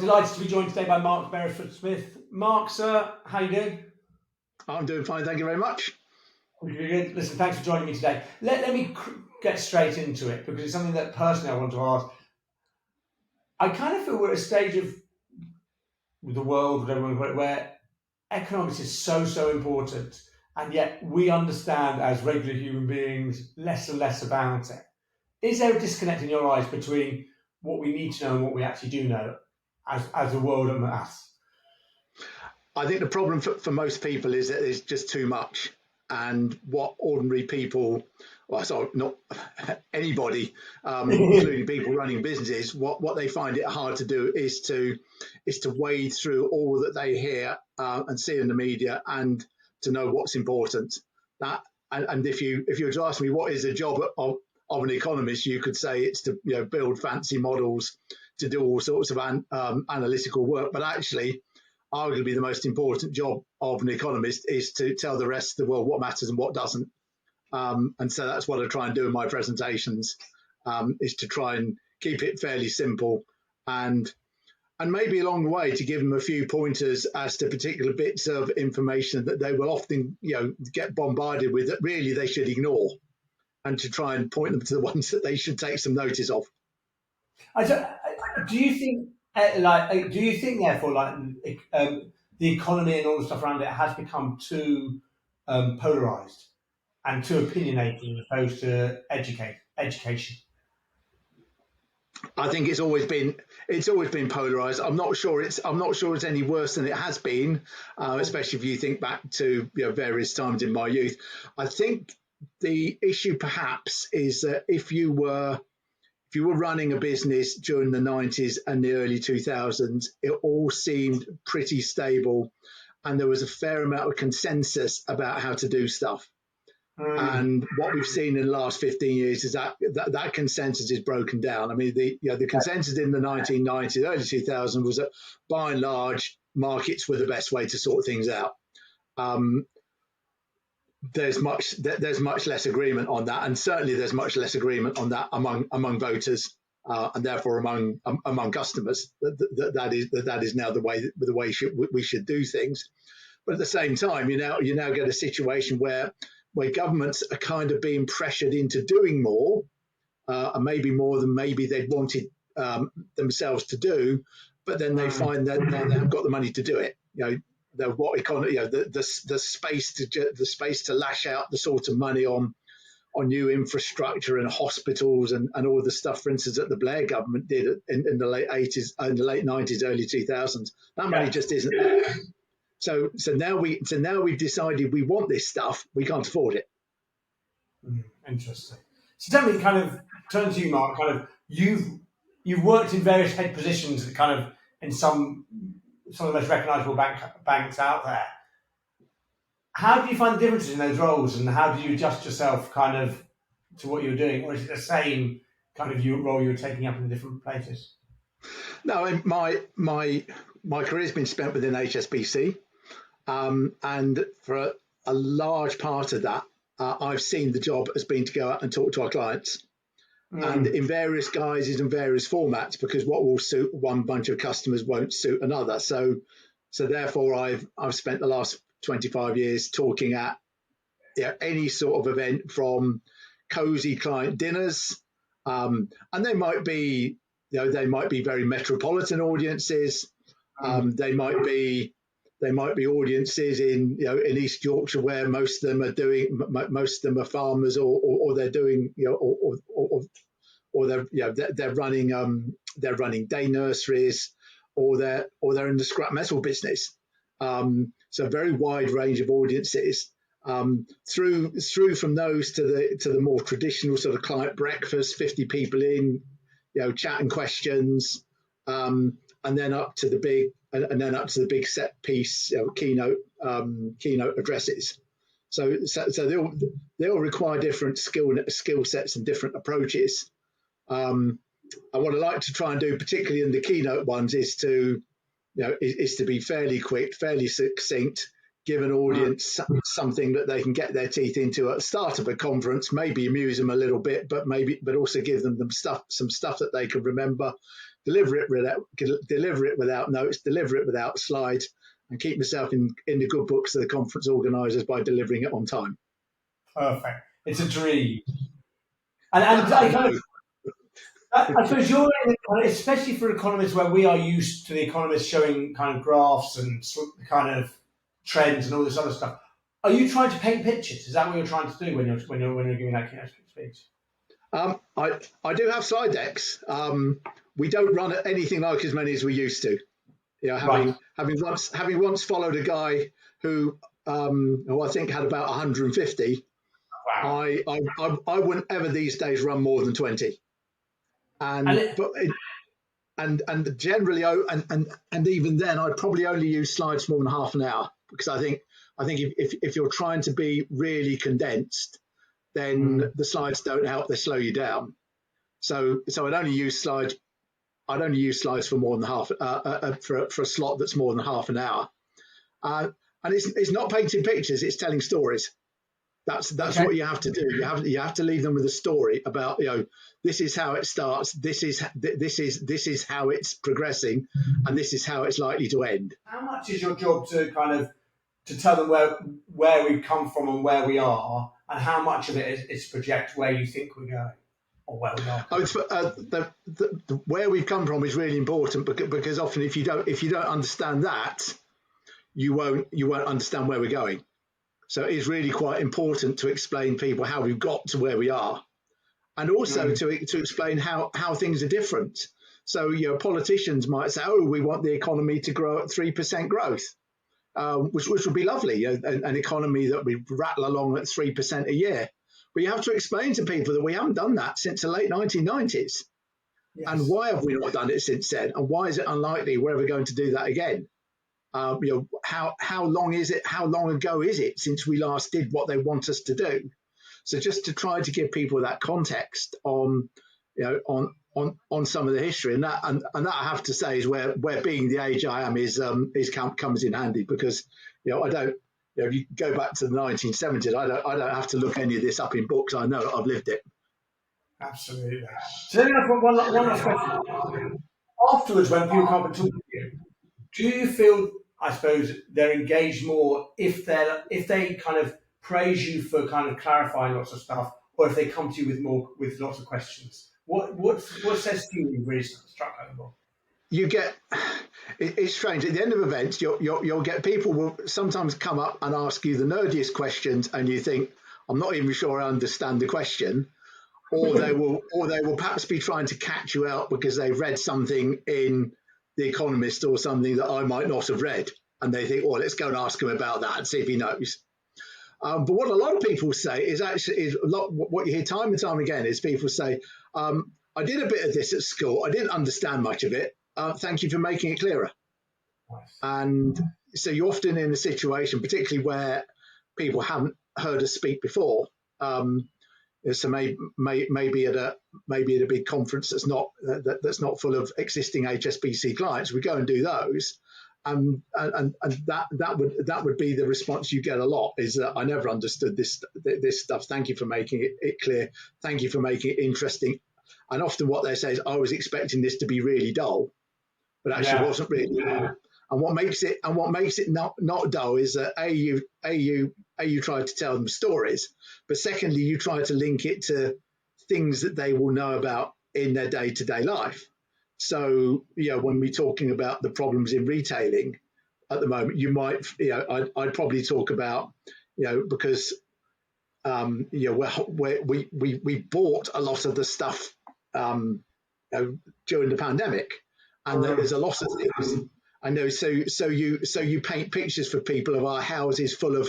delighted to be joined today by Mark Berrisford-Smith. Mark, sir, how are you doing? I'm doing fine, thank you very much. Good. Listen, thanks for joining me today. Let me get straight into it because it's something that personally I want to ask. I kind of feel we're at a stage of the world where economics is so important, and yet we understand as regular human beings less and less about it. Is there a disconnect in your eyes between what we need to know and what we actually do know as a world of maths? I think the problem for most people is that there's just too much, and what ordinary people, well, sorry, not anybody, including people running businesses, what they find it hard to do is to wade through all that they hear and see in the media, and to know what's important. That and if you were to ask me what is the job of an economist, you could say it's to build fancy models, to do all sorts of analytical work, but actually, arguably the most important job of an economist is to tell the rest of the world what matters and what doesn't. And so that's what I try and do in my presentations, is to try and keep it fairly simple and maybe along the way to give them a few pointers as to particular bits of information that they will often get bombarded with that really they should ignore, and to try and point them to the ones that they should take some notice of. Do you think, therefore, the economy and all the stuff around it has become too polarized and too opinionated as opposed to education? I think it's always been polarized. I'm not sure it's any worse than it has been, especially if you think back to various times in my youth. I think the issue perhaps is that if you were running a business during the 90s and the early 2000s, it all seemed pretty stable, and there was a fair amount of consensus about how to do stuff. And what we've seen in the last 15 years is that consensus is broken down. I mean, the consensus in the 1990s, early 2000s was that by and large, markets were the best way to sort things out. There's much less agreement on that, and certainly there's much less agreement on that among voters, and therefore among customers. That is now the way we should do things. But at the same time, you now get a situation where governments are kind of being pressured into doing more, and maybe more than maybe they'd wanted themselves to do, but then they find that they haven't got the money to do it. The space to lash out the sort of money on new infrastructure and hospitals and all the stuff, for instance, that the Blair government did in the late 80s, in the late 90s, early 2000s. That money just isn't there. So now we've decided we want this stuff. We can't afford it. Interesting. So tell me, kind of turn to you, Mark. Kind of you've worked in various head positions, that kind of in some of the most recognisable banks out there. How do you find the differences in those roles, and how do you adjust yourself kind of to what you're doing, or is it the same kind of role you're taking up in different places? No, my career's been spent within HSBC. And for a large part of that, I've seen the job as being to go out and talk to our clients, and in various guises and various formats, because what will suit one bunch of customers won't suit another. So therefore, I've spent the last 25 years talking at any sort of event, from cozy client dinners, and they might be very metropolitan audiences. They might be audiences in East Yorkshire, where most of them are farmers, or they're doing or they're running day nurseries, or they're in the scrap metal business. So a very wide range of audiences. Through from those to the more traditional sort of client breakfast, 50 people in, chat and questions, and then up to the big set piece, keynote addresses. So they all require different skill sets and different approaches. And what I like to try and do, particularly in the keynote ones, is to be fairly quick, fairly succinct, give an audience something that they can get their teeth into at the start of a conference, maybe amuse them a little bit, but also give them some stuff that they can remember deliver it without notes, deliver it without slides, and keep myself in the good books of the conference organisers by delivering it on time. Perfect. It's a dream. And I suppose you're in, especially for economists where we are used to the economists showing kind of graphs and kind of trends and all this other stuff. Are you trying to paint pictures? Is that what you're trying to do when you're giving that keynote speech? I do have slide decks. We don't run anything like as many as we used to. Having once followed a guy who I think had about 150. Wow. I wouldn't ever these days run more than 20. And generally, and even then, I'd probably only use slides more than half an hour, because I think if you're trying to be really condensed, then the slides don't help; they slow you down. So I'd only use slides for more than half for a slot that's more than half an hour. And it's not painting pictures; it's telling stories. That's okay. What you have to do. You have to leave them with a story about, this is how it starts, this is how it's progressing, and this is how it's likely to end. How much is your job to kind of to tell them where we've come from and where we are, and how much of it is to project where you think we're going or where we are? The where we've come from is really important, because often if you don't understand that, you won't understand where we're going. So it is really quite important to explain people how we've got to where we are, and also to explain how things are different. So, politicians might say, oh, we want the economy to grow at 3% growth, which would be lovely, an economy that we rattle along at 3% a year. But you have to explain to people that we haven't done that since the late 1990s. Yes. And why have we not done it since then? And why is it unlikely we're ever going to do that again? How long is it? How long ago is it since we last did what they want us to do? So just to try to give people that context on some of the history, and that I have to say is where being the age I am comes in handy, because I don't. If you go back to the 1970s, I don't have to look any of this up in books. I know I've lived it. Absolutely. So then I've got one last question. Afterwards, when people come and talk to you, do you feel, I suppose, they're engaged more if they kind of praise you for kind of clarifying lots of stuff, or if they come to you with lots of questions? What says to you really struck home more? You get, it's strange, at the end of events, you'll get people will sometimes come up and ask you the nerdiest questions, and you think, I'm not even sure I understand the question, or they will perhaps be trying to catch you out because they've read something in The Economist or something that I might not have read, and they think, well, let's go and ask him about that and see if he knows. But what a lot of people say is what you hear time and time again is people say, I did a bit of this at school, I didn't understand much of it, thank you for making it clearer. Nice. And so you're often in a situation, particularly where people haven't heard us speak before. So maybe at a big conference that's not full of existing HSBC clients, we go and do those, and that would be the response you get a lot, is that I never understood this stuff. Thank you for making it clear. Thank you for making it interesting. And often what they say is, I was expecting this to be really dull, but actually it wasn't really dull. And what makes it not dull is that you try to tell them stories, but secondly, you try to link it to things that they will know about in their day-to-day life. So, when we're talking about the problems in retailing at the moment, you might, I'd probably talk about, because, we bought a lot of the stuff during the pandemic, and there's a lot of things. I know. So you paint pictures for people of our houses full of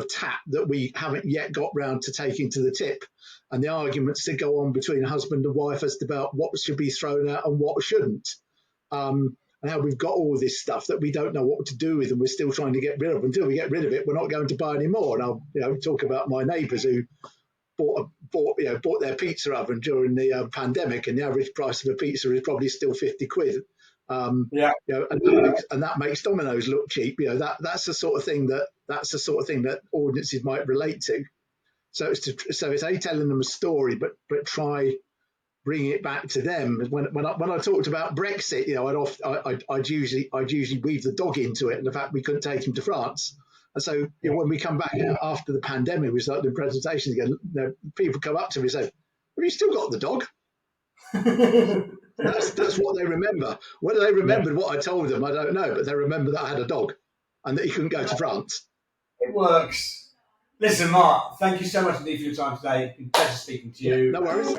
tap that we haven't yet got round to taking to the tip, and the arguments that go on between husband and wife as to about what should be thrown out and what shouldn't, and how we've got all this stuff that we don't know what to do with, and we're still trying to get rid of. Until we get rid of it, we're not going to buy any more. And I'll talk about my neighbours who bought their pizza oven during the pandemic, and the average price of a pizza is probably still 50 quid. And that makes Domino's look cheap. That's the sort of thing that audiences might relate to. So it's telling them a story, but try bringing it back to them. When I talked about Brexit, I'd usually weave the dog into it and the fact we couldn't take him to France. And so when we come back after the pandemic, we start doing presentations again. People come up to me and say, "Have you still got the dog?" That's what they remember. Whether they remembered what I told them, I don't know, but they remember that I had a dog and that he couldn't go to France. It works. Listen, Mark, thank you so much indeed for your time today. It's been a pleasure speaking to you. No worries.